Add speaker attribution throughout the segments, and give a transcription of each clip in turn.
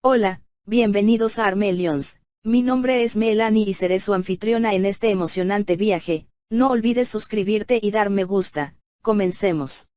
Speaker 1: Hola, bienvenidos a Armelions. Mi nombre es Melanie y seré su anfitriona en este emocionante viaje. No olvides suscribirte y dar me gusta. Comencemos.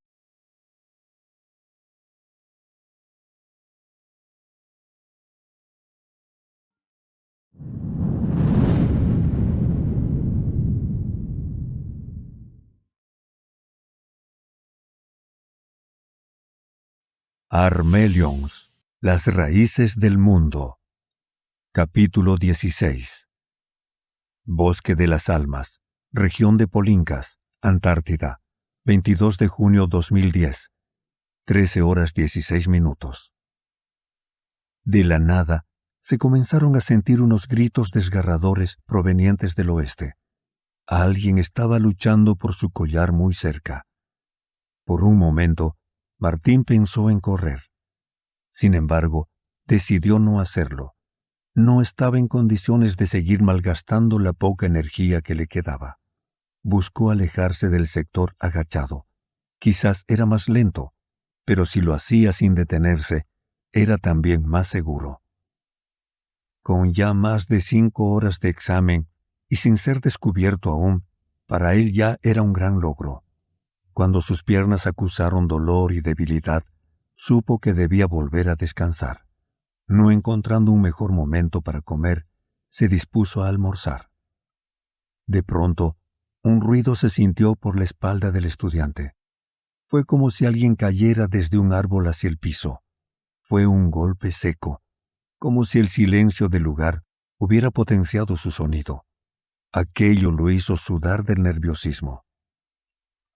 Speaker 2: Armelions, las raíces del mundo. Capítulo 16. Bosque de las Almas, región de Polincas, Antártida, 22 de junio 2010, 13:16. De la nada, se comenzaron a sentir unos gritos desgarradores provenientes del oeste. Alguien estaba luchando por su collar muy cerca. Por un momento, Martín pensó en correr. Sin embargo, decidió no hacerlo. No estaba en condiciones de seguir malgastando la poca energía que le quedaba. Buscó alejarse del sector agachado. Quizás era más lento, pero si lo hacía sin detenerse, era también más seguro. Con ya más de 5 horas de examen y sin ser descubierto aún, para él ya era un gran logro. Cuando sus piernas acusaron dolor y debilidad, supo que debía volver a descansar. No encontrando un mejor momento para comer, se dispuso a almorzar. De pronto, un ruido se sintió por la espalda del estudiante. Fue como si alguien cayera desde un árbol hacia el piso. Fue un golpe seco, como si el silencio del lugar hubiera potenciado su sonido. Aquello lo hizo sudar del nerviosismo.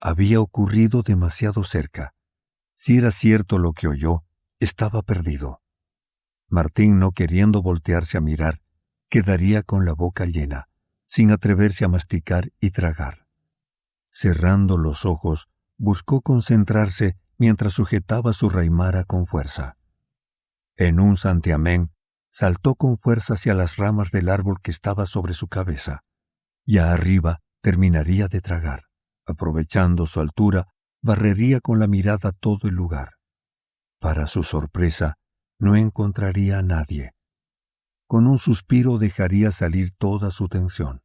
Speaker 2: Había ocurrido demasiado cerca. Si era cierto lo que oyó, estaba perdido. Martín, no queriendo voltearse a mirar, quedaría con la boca llena, sin atreverse a masticar y tragar. Cerrando los ojos, buscó concentrarse mientras sujetaba su raimara con fuerza. En un santiamén, saltó con fuerza hacia las ramas del árbol que estaba sobre su cabeza. Ya arriba terminaría de tragar. Aprovechando su altura, barrería con la mirada todo el lugar. Para su sorpresa, no encontraría a nadie. Con un suspiro dejaría salir toda su tensión.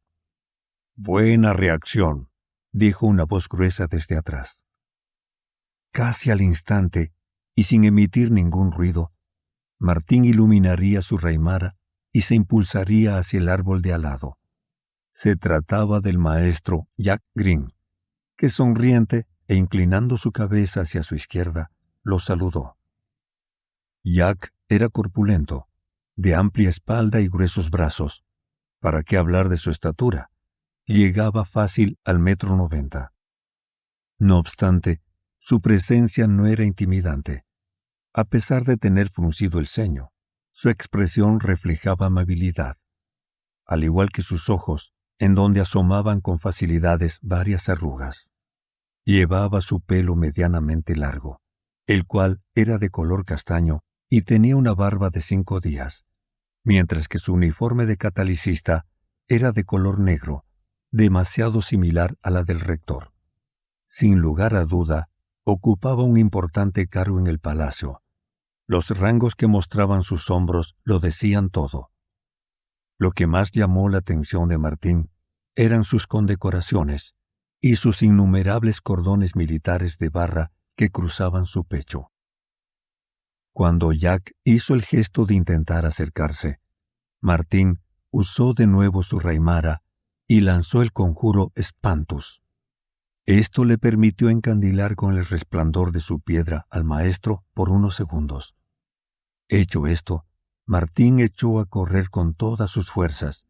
Speaker 2: «Buena reacción», dijo una voz gruesa desde atrás. Casi al instante, y sin emitir ningún ruido, Martín iluminaría su raimara y se impulsaría hacia el árbol de al lado. Se trataba del maestro Jack Green, que sonriente e inclinando su cabeza hacia su izquierda, lo saludó. Jack era corpulento, de amplia espalda y gruesos brazos. ¿Para qué hablar de su estatura? Llegaba fácil al 1,90 m. No obstante, su presencia no era intimidante. A pesar de tener fruncido el ceño, su expresión reflejaba amabilidad, al igual que sus ojos, en donde asomaban con facilidades varias arrugas. Llevaba su pelo medianamente largo, el cual era de color castaño y tenía una barba de 5 días, mientras que su uniforme de catalicista era de color negro, demasiado similar a la del rector. Sin lugar a duda, ocupaba un importante cargo en el palacio. Los rangos que mostraban sus hombros lo decían todo. Lo que más llamó la atención de Martín eran sus condecoraciones y sus innumerables cordones militares de barra que cruzaban su pecho. Cuando Jack hizo el gesto de intentar acercarse, Martín usó de nuevo su raimara y lanzó el conjuro Espantus. Esto le permitió encandilar con el resplandor de su piedra al maestro por unos segundos. Hecho esto, Martín echó a correr con todas sus fuerzas.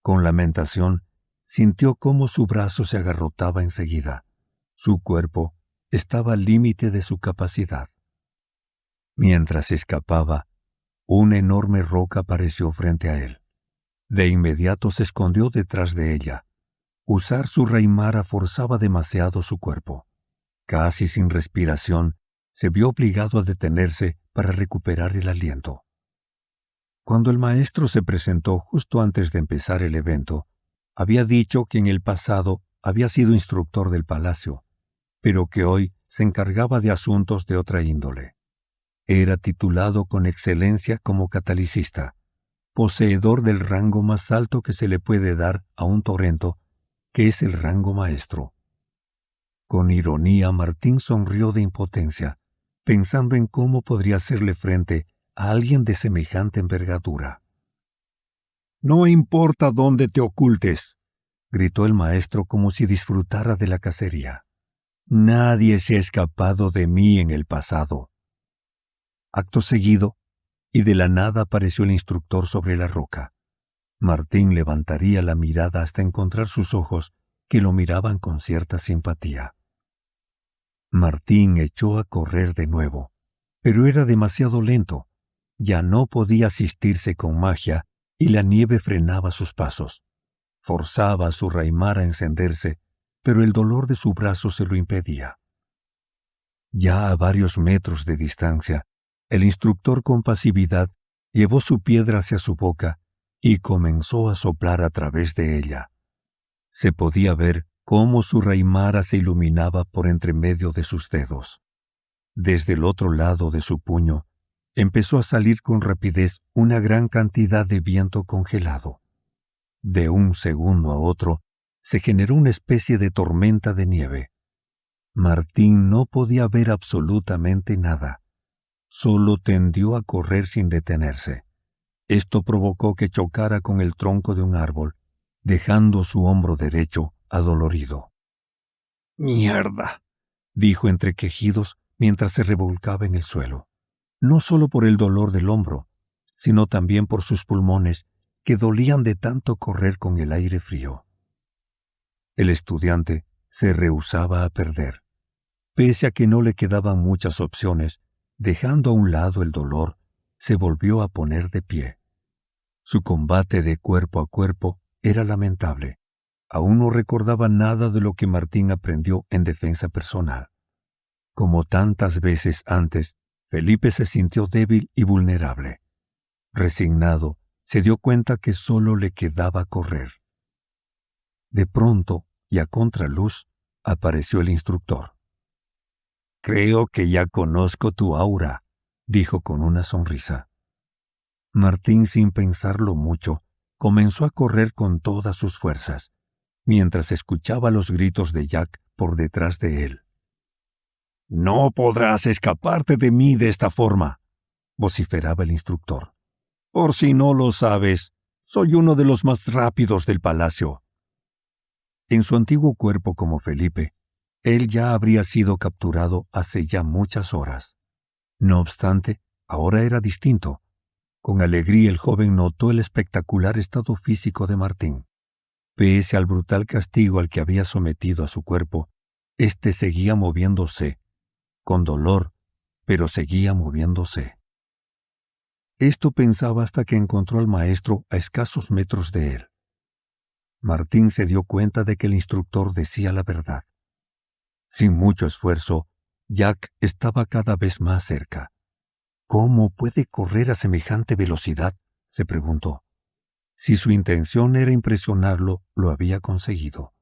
Speaker 2: Con lamentación, sintió cómo su brazo se agarrotaba enseguida. Su cuerpo estaba al límite de su capacidad. Mientras escapaba, una enorme roca apareció frente a él. De inmediato se escondió detrás de ella. Usar su raimara forzaba demasiado su cuerpo. Casi sin respiración, se vio obligado a detenerse para recuperar el aliento. Cuando el maestro se presentó justo antes de empezar el evento, había dicho que en el pasado había sido instructor del palacio, pero que hoy se encargaba de asuntos de otra índole. Era titulado con excelencia como catalicista, poseedor del rango más alto que se le puede dar a un torrento, que es el rango maestro. Con ironía, Martín sonrió de impotencia, pensando en cómo podría hacerle frente a alguien de semejante envergadura. «No importa dónde te ocultes», gritó el maestro como si disfrutara de la cacería. «Nadie se ha escapado de mí en el pasado». Acto seguido, y de la nada apareció el instructor sobre la roca. Martín levantaría la mirada hasta encontrar sus ojos, que lo miraban con cierta simpatía. Martín echó a correr de nuevo, pero era demasiado lento. Ya no podía asistirse con magia y la nieve frenaba sus pasos. Forzaba a su raimar a encenderse, pero el dolor de su brazo se lo impedía. Ya a varios metros de distancia, el instructor con pasividad llevó su piedra hacia su boca y comenzó a soplar a través de ella. Se podía ver cómo su raimara se iluminaba por entre medio de sus dedos. Desde el otro lado de su puño, empezó a salir con rapidez una gran cantidad de viento congelado. De un segundo a otro, se generó una especie de tormenta de nieve. Martín no podía ver absolutamente nada. Solo tendió a correr sin detenerse. Esto provocó que chocara con el tronco de un árbol, dejando su hombro derecho adolorido. «¡Mierda!», dijo entre quejidos mientras se revolcaba en el suelo. No solo por el dolor del hombro, sino también por sus pulmones, que dolían de tanto correr con el aire frío. El estudiante se rehusaba a perder. Pese a que no le quedaban muchas opciones, dejando a un lado el dolor, se volvió a poner de pie. Su combate de cuerpo a cuerpo era lamentable. Aún no recordaba nada de lo que Martín aprendió en defensa personal. Como tantas veces antes, Felipe se sintió débil y vulnerable. Resignado, se dio cuenta que solo le quedaba correr. De pronto, y a contraluz, apareció el instructor. «Creo que ya conozco tu aura», dijo con una sonrisa. Martín, sin pensarlo mucho, comenzó a correr con todas sus fuerzas, mientras escuchaba los gritos de Jack por detrás de él. «No podrás escaparte de mí de esta forma», vociferaba el instructor. «Por si no lo sabes, soy uno de los más rápidos del palacio». En su antiguo cuerpo como Felipe, él ya habría sido capturado hace ya muchas horas. No obstante, ahora era distinto. Con alegría el joven notó el espectacular estado físico de Martín. Pese al brutal castigo al que había sometido a su cuerpo, éste seguía moviéndose, con dolor, pero seguía moviéndose. Esto pensaba hasta que encontró al maestro a escasos metros de él. Martín se dio cuenta de que el instructor decía la verdad. Sin mucho esfuerzo, Jack estaba cada vez más cerca. «¿Cómo puede correr a semejante velocidad?», se preguntó. Si su intención era impresionarlo, lo había conseguido.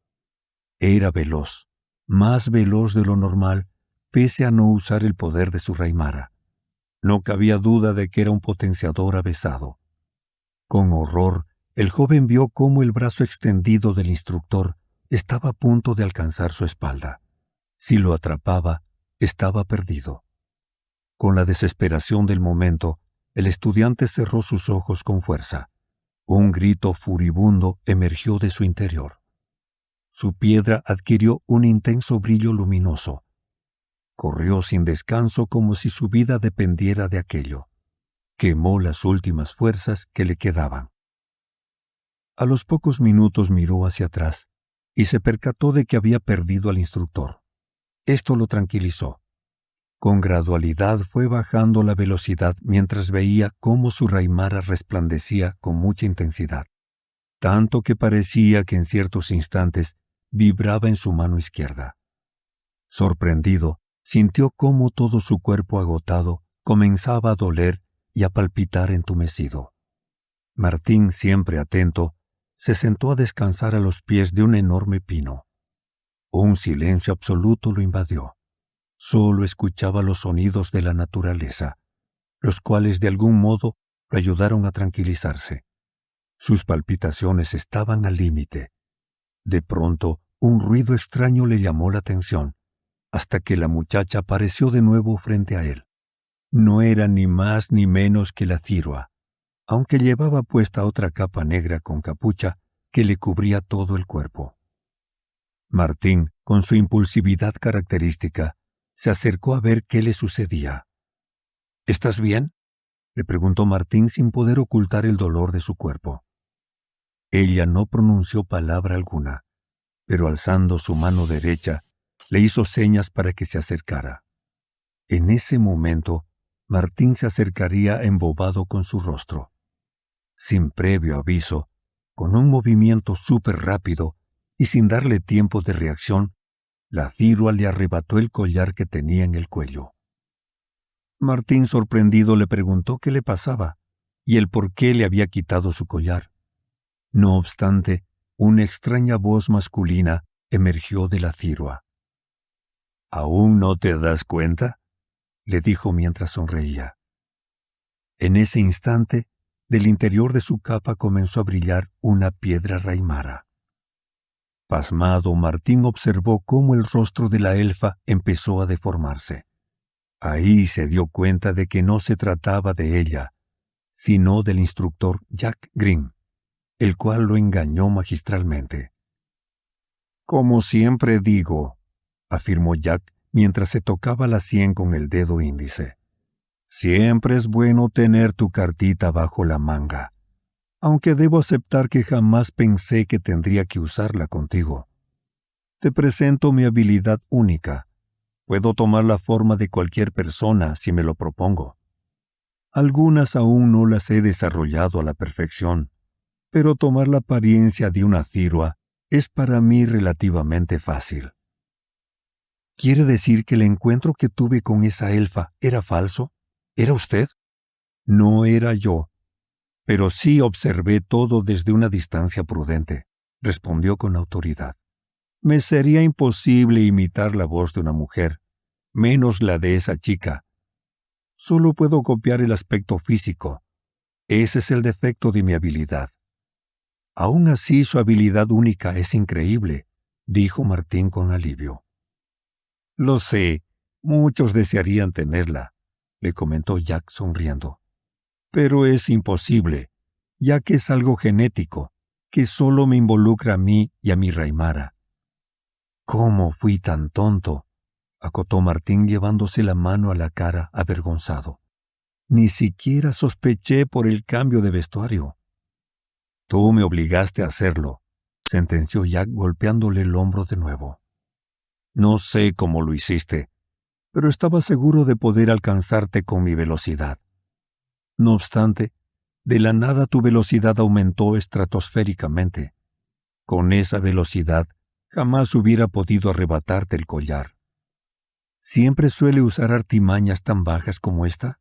Speaker 2: Era veloz, más veloz de lo normal, pese a no usar el poder de su raimara. No cabía duda de que era un potenciador avesado. Con horror, el joven vio cómo el brazo extendido del instructor estaba a punto de alcanzar su espalda. Si lo atrapaba, estaba perdido. Con la desesperación del momento, el estudiante cerró sus ojos con fuerza. Un grito furibundo emergió de su interior. Su piedra adquirió un intenso brillo luminoso. Corrió sin descanso como si su vida dependiera de aquello. Quemó las últimas fuerzas que le quedaban. A los pocos minutos miró hacia atrás y se percató de que había perdido al instructor. Esto lo tranquilizó. Con gradualidad fue bajando la velocidad mientras veía cómo su raimara resplandecía con mucha intensidad, tanto que parecía que en ciertos instantes vibraba en su mano izquierda. Sorprendido, sintió cómo todo su cuerpo agotado comenzaba a doler y a palpitar entumecido. Martín, siempre atento, se sentó a descansar a los pies de un enorme pino. Un silencio absoluto lo invadió. Solo escuchaba los sonidos de la naturaleza, los cuales de algún modo lo ayudaron a tranquilizarse. Sus palpitaciones estaban al límite. De pronto, un ruido extraño le llamó la atención, hasta que la muchacha apareció de nuevo frente a él. No era ni más ni menos que la Thirua, aunque llevaba puesta otra capa negra con capucha que le cubría todo el cuerpo. Martín, con su impulsividad característica, se acercó a ver qué le sucedía. «¿Estás bien?», le preguntó Martín sin poder ocultar el dolor de su cuerpo. Ella no pronunció palabra alguna, pero alzando su mano derecha, le hizo señas para que se acercara. En ese momento, Martín se acercaría embobado con su rostro. Sin previo aviso, con un movimiento súper rápido y sin darle tiempo de reacción, la Thirua le arrebató el collar que tenía en el cuello. Martín, sorprendido, le preguntó qué le pasaba y el por qué le había quitado su collar. No obstante, una extraña voz masculina emergió de la Thirua. «¿Aún no te das cuenta?», le dijo mientras sonreía. En ese instante, del interior de su capa comenzó a brillar una piedra raimara. Pasmado, Martín observó cómo el rostro de la elfa empezó a deformarse. Ahí se dio cuenta de que no se trataba de ella, sino del instructor Jack Green, el cual lo engañó magistralmente. «Como siempre digo», afirmó Jack mientras se tocaba la sien con el dedo índice, «siempre es bueno tener tu cartita bajo la manga, aunque debo aceptar que jamás pensé que tendría que usarla contigo. Te presento mi habilidad única. Puedo tomar la forma de cualquier persona si me lo propongo. Algunas aún no las he desarrollado a la perfección, pero tomar la apariencia de una Thirua es para mí relativamente fácil». «¿Quiere decir que el encuentro que tuve con esa elfa era falso? ¿Era usted?» «No era yo, pero sí observé todo desde una distancia prudente», respondió con autoridad. «Me sería imposible imitar la voz de una mujer, menos la de esa chica. Solo puedo copiar el aspecto físico. Ese es el defecto de mi habilidad». «Aún así, su habilidad única es increíble», dijo Martín con alivio. «Lo sé, muchos desearían tenerla», le comentó Jack sonriendo. «Pero es imposible, ya que es algo genético, que solo me involucra a mí y a mi raimara». «¿Cómo fui tan tonto?», acotó Martín llevándose la mano a la cara avergonzado. «Ni siquiera sospeché por el cambio de vestuario». «Tú me obligaste a hacerlo», sentenció Jack golpeándole el hombro de nuevo. «No sé cómo lo hiciste, pero estaba seguro de poder alcanzarte con mi velocidad. No obstante, de la nada tu velocidad aumentó estratosféricamente. Con esa velocidad jamás hubiera podido arrebatarte el collar». «¿Siempre suele usar artimañas tan bajas como esta?»,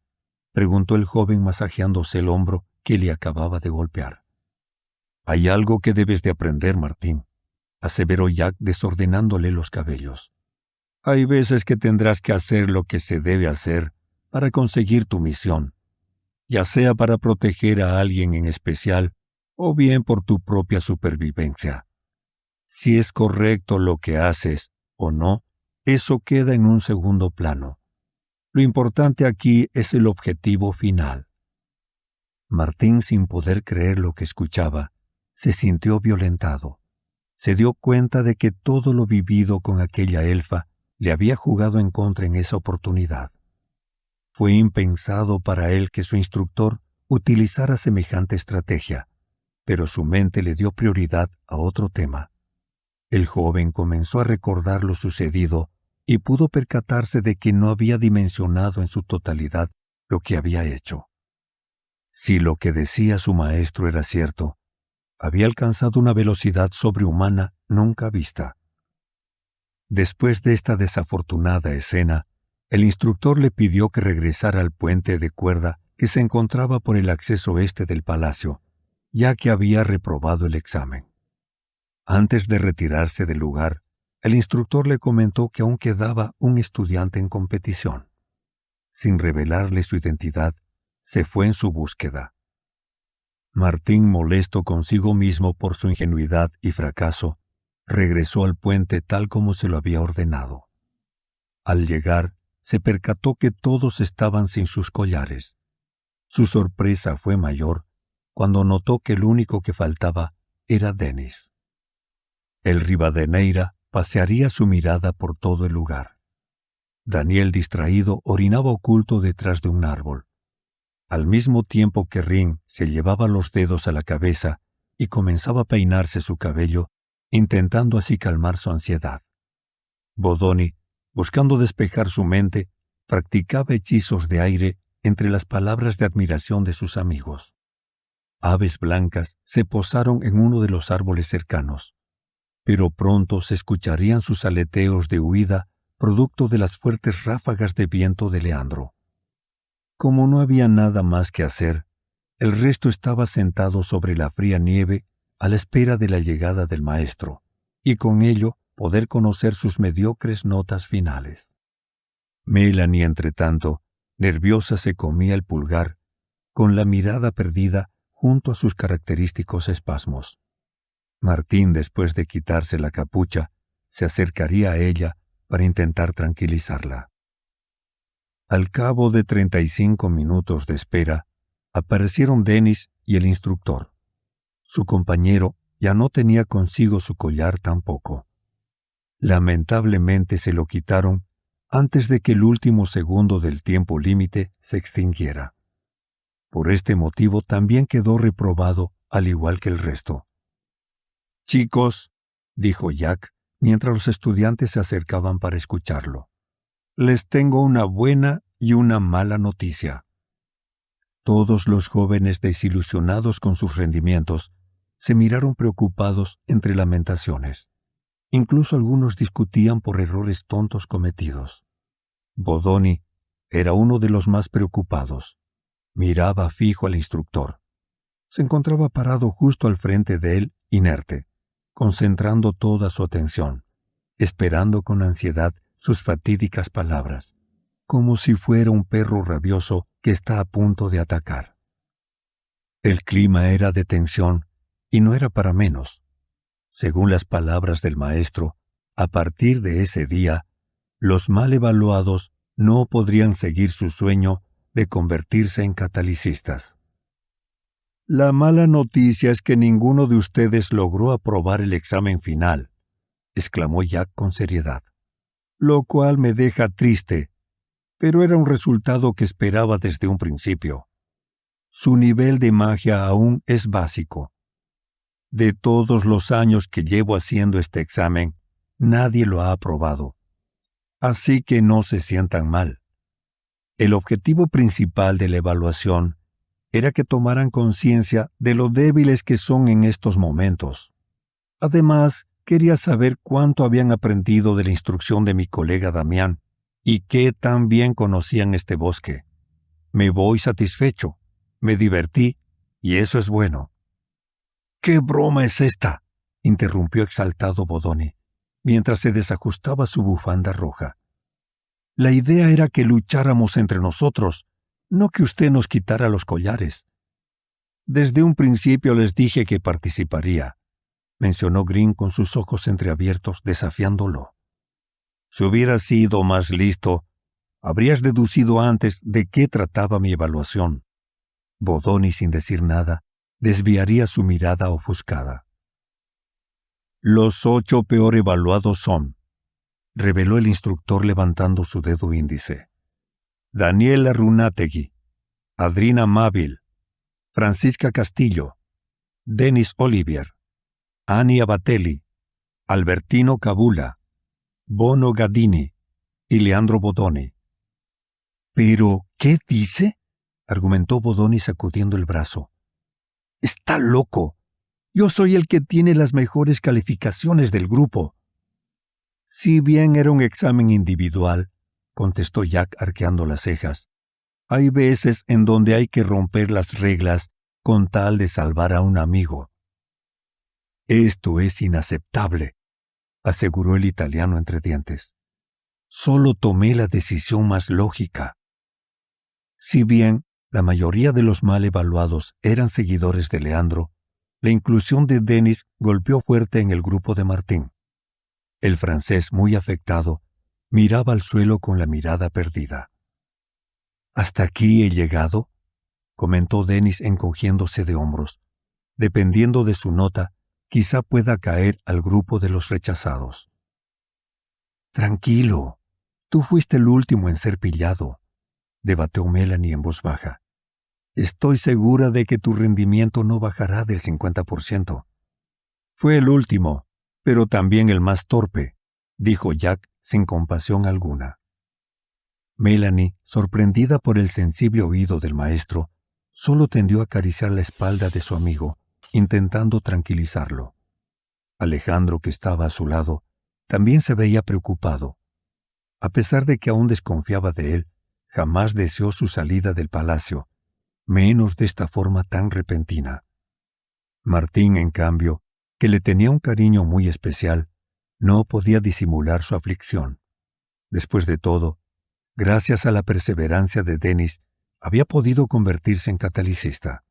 Speaker 2: preguntó el joven masajeándose el hombro que le acababa de golpear. «Hay algo que debes de aprender, Martín», aseveró Jack desordenándole los cabellos. «Hay veces que tendrás que hacer lo que se debe hacer para conseguir tu misión, ya sea para proteger a alguien en especial o bien por tu propia supervivencia. Si es correcto lo que haces o no, eso queda en un segundo plano. Lo importante aquí es el objetivo final». Martín, sin poder creer lo que escuchaba, se sintió violentado. Se dio cuenta de que todo lo vivido con aquella elfa le había jugado en contra en esa oportunidad. Fue impensado para él que su instructor utilizara semejante estrategia, pero su mente le dio prioridad a otro tema. El joven comenzó a recordar lo sucedido y pudo percatarse de que no había dimensionado en su totalidad lo que había hecho. Si lo que decía su maestro era cierto, había alcanzado una velocidad sobrehumana nunca vista. Después de esta desafortunada escena, el instructor le pidió que regresara al puente de cuerda que se encontraba por el acceso este del palacio, ya que había reprobado el examen. Antes de retirarse del lugar, el instructor le comentó que aún quedaba un estudiante en competición. Sin revelarle su identidad, se fue en su búsqueda. Martín, molesto consigo mismo por su ingenuidad y fracaso, regresó al puente tal como se lo había ordenado. Al llegar, se percató que todos estaban sin sus collares. Su sorpresa fue mayor cuando notó que el único que faltaba era Denis. El Rivadeneira pasearía su mirada por todo el lugar. Daniel, distraído, orinaba oculto detrás de un árbol, al mismo tiempo que Ring se llevaba los dedos a la cabeza y comenzaba a peinarse su cabello, intentando así calmar su ansiedad. Bodoni, buscando despejar su mente, practicaba hechizos de aire entre las palabras de admiración de sus amigos. Aves blancas se posaron en uno de los árboles cercanos, pero pronto se escucharían sus aleteos de huida producto de las fuertes ráfagas de viento de Leandro. Como no había nada más que hacer, el resto estaba sentado sobre la fría nieve a la espera de la llegada del maestro, y con ello poder conocer sus mediocres notas finales. Melanie, entretanto, nerviosa, se comía el pulgar, con la mirada perdida junto a sus característicos espasmos. Martín, después de quitarse la capucha, se acercaría a ella para intentar tranquilizarla. Al cabo de 35 minutos de espera, aparecieron Denis y el instructor. Su compañero ya no tenía consigo su collar tampoco. Lamentablemente se lo quitaron antes de que el último segundo del tiempo límite se extinguiera. Por este motivo también quedó reprobado, al igual que el resto. «Chicos», dijo Jack, mientras los estudiantes se acercaban para escucharlo, «les tengo una buena y una mala noticia». Todos los jóvenes, desilusionados con sus rendimientos, se miraron preocupados entre lamentaciones. Incluso algunos discutían por errores tontos cometidos. Bodoni era uno de los más preocupados. Miraba fijo al instructor. Se encontraba parado justo al frente de él, inerte, concentrando toda su atención, esperando con ansiedad sus fatídicas palabras, como si fuera un perro rabioso que está a punto de atacar. El clima era de tensión, y no era para menos. Según las palabras del maestro, a partir de ese día, los mal evaluados no podrían seguir su sueño de convertirse en catalicistas. «La mala noticia es que ninguno de ustedes logró aprobar el examen final», exclamó Jack con seriedad, «lo cual me deja triste, pero era un resultado que esperaba desde un principio. Su nivel de magia aún es básico. De todos los años que llevo haciendo este examen, nadie lo ha aprobado. Así que no se sientan mal. El objetivo principal de la evaluación era que tomaran conciencia de lo débiles que son en estos momentos. Además, quería saber cuánto habían aprendido de la instrucción de mi colega Damián y qué tan bien conocían este bosque. Me voy satisfecho, me divertí, y eso es bueno». «¿Qué broma es esta?», interrumpió exaltado Bodoni, mientras se desajustaba su bufanda roja. «La idea era que lucháramos entre nosotros, no que usted nos quitara los collares». «Desde un principio les dije que participaría», mencionó Green con sus ojos entreabiertos, desafiándolo. «Si hubieras sido más listo, habrías deducido antes de qué trataba mi evaluación». Bodoni, sin decir nada, desviaría su mirada ofuscada. «Los 8 peor evaluados son», reveló el instructor levantando su dedo índice, «Daniela Runátegui, Adrina Mávil, Francisca Castillo, Denis Olivier, Annie Abatelli, Albertino Cabula, Bono Gadini y Leandro Bodoni». «¿Pero qué dice?», argumentó Bodoni sacudiendo el brazo. «Está loco. Yo soy el que tiene las mejores calificaciones del grupo». «Si bien era un examen individual», contestó Jack arqueando las cejas, «hay veces en donde hay que romper las reglas con tal de salvar a un amigo». «Esto es inaceptable», aseguró el italiano entre dientes. «Solo tomé la decisión más lógica». Si bien la mayoría de los mal evaluados eran seguidores de Leandro, la inclusión de Denis golpeó fuerte en el grupo de Martín. El francés, muy afectado, miraba al suelo con la mirada perdida. «¿Hasta aquí he llegado?», comentó Denis encogiéndose de hombros. Dependiendo de su nota, quizá pueda caer al grupo de los rechazados. «Tranquilo, tú fuiste el último en ser pillado», debatió Melanie en voz baja. «Estoy segura de que tu rendimiento no bajará del 50%. Fue el último, pero también el más torpe», dijo Jack sin compasión alguna. Melanie, sorprendida por el sensible oído del maestro, solo tendió a acariciar la espalda de su amigo, intentando tranquilizarlo. Alejandro, que estaba a su lado, también se veía preocupado. A pesar de que aún desconfiaba de él, jamás deseó su salida del palacio, menos de esta forma tan repentina. Martín, en cambio, que le tenía un cariño muy especial, no podía disimular su aflicción. Después de todo, gracias a la perseverancia de Denis, había podido convertirse en catalicista.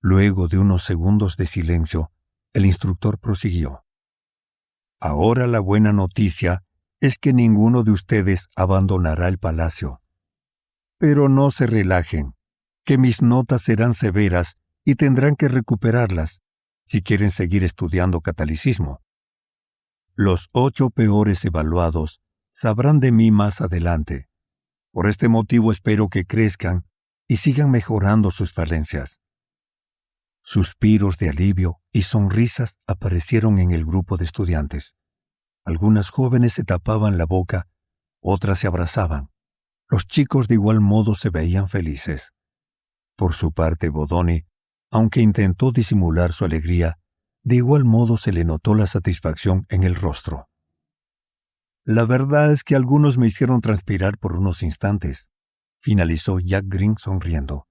Speaker 2: Luego de unos segundos de silencio, el instructor prosiguió. «Ahora la buena noticia es que ninguno de ustedes abandonará el palacio. Pero no se relajen, que mis notas serán severas y tendrán que recuperarlas si quieren seguir estudiando catalicismo. Los 8 peores evaluados sabrán de mí más adelante. Por este motivo espero que crezcan y sigan mejorando sus falencias». Suspiros de alivio y sonrisas aparecieron en el grupo de estudiantes. Algunas jóvenes se tapaban la boca, otras se abrazaban. Los chicos de igual modo se veían felices. Por su parte, Bodoni, aunque intentó disimular su alegría, de igual modo se le notó la satisfacción en el rostro. «La verdad es que algunos me hicieron transpirar por unos instantes», finalizó Jack Green sonriendo.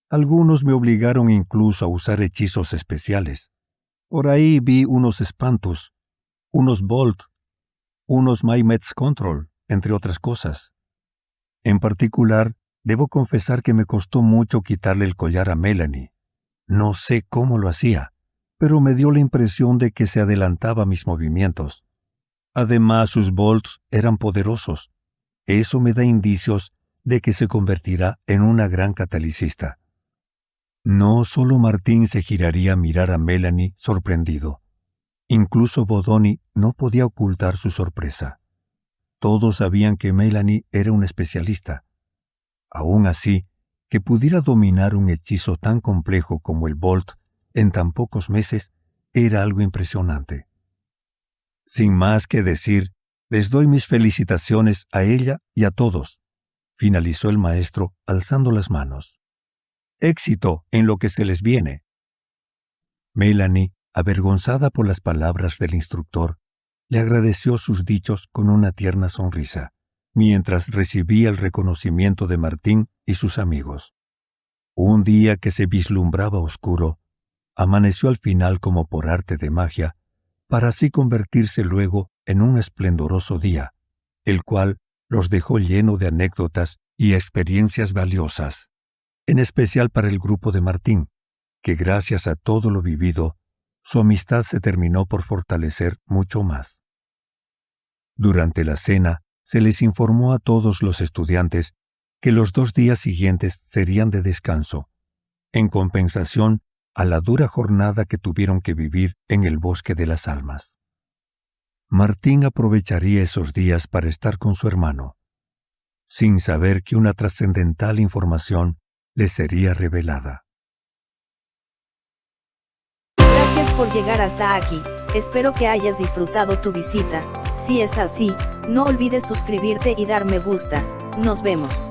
Speaker 2: «Algunos me obligaron incluso a usar hechizos especiales. Por ahí vi unos espantos, unos Bolt, unos My Mets Control, entre otras cosas. En particular, debo confesar que me costó mucho quitarle el collar a Melanie. No sé cómo lo hacía, pero me dio la impresión de que se adelantaba a mis movimientos. Además, sus bolts eran poderosos. Eso me da indicios de que se convertirá en una gran catalicista». No solo Martín se giraría a mirar a Melanie sorprendido. Incluso Bodoni no podía ocultar su sorpresa. Todos sabían que Melanie era una especialista. Aún así, que pudiera dominar un hechizo tan complejo como el Bolt en tan pocos meses era algo impresionante. «Sin más que decir, les doy mis felicitaciones a ella y a todos», finalizó el maestro alzando las manos. «Éxito en lo que se les viene». Melanie, avergonzada por las palabras del instructor, le agradeció sus dichos con una tierna sonrisa, mientras recibía el reconocimiento de Martín y sus amigos. Un día que se vislumbraba oscuro, amaneció al final como por arte de magia, para así convertirse luego en un esplendoroso día, el cual los dejó lleno de anécdotas y experiencias valiosas, en especial para el grupo de Martín, que gracias a todo lo vivido, su amistad se terminó por fortalecer mucho más. Durante la cena, se les informó a todos los estudiantes que los 2 días siguientes serían de descanso, en compensación a la dura jornada que tuvieron que vivir en el Bosque de las Almas. Martín aprovecharía esos días para estar con su hermano, sin saber que una trascendental información le sería revelada.
Speaker 1: Gracias por llegar hasta aquí, espero que hayas disfrutado tu visita. Si es así, no olvides suscribirte y dar me gusta. Nos vemos.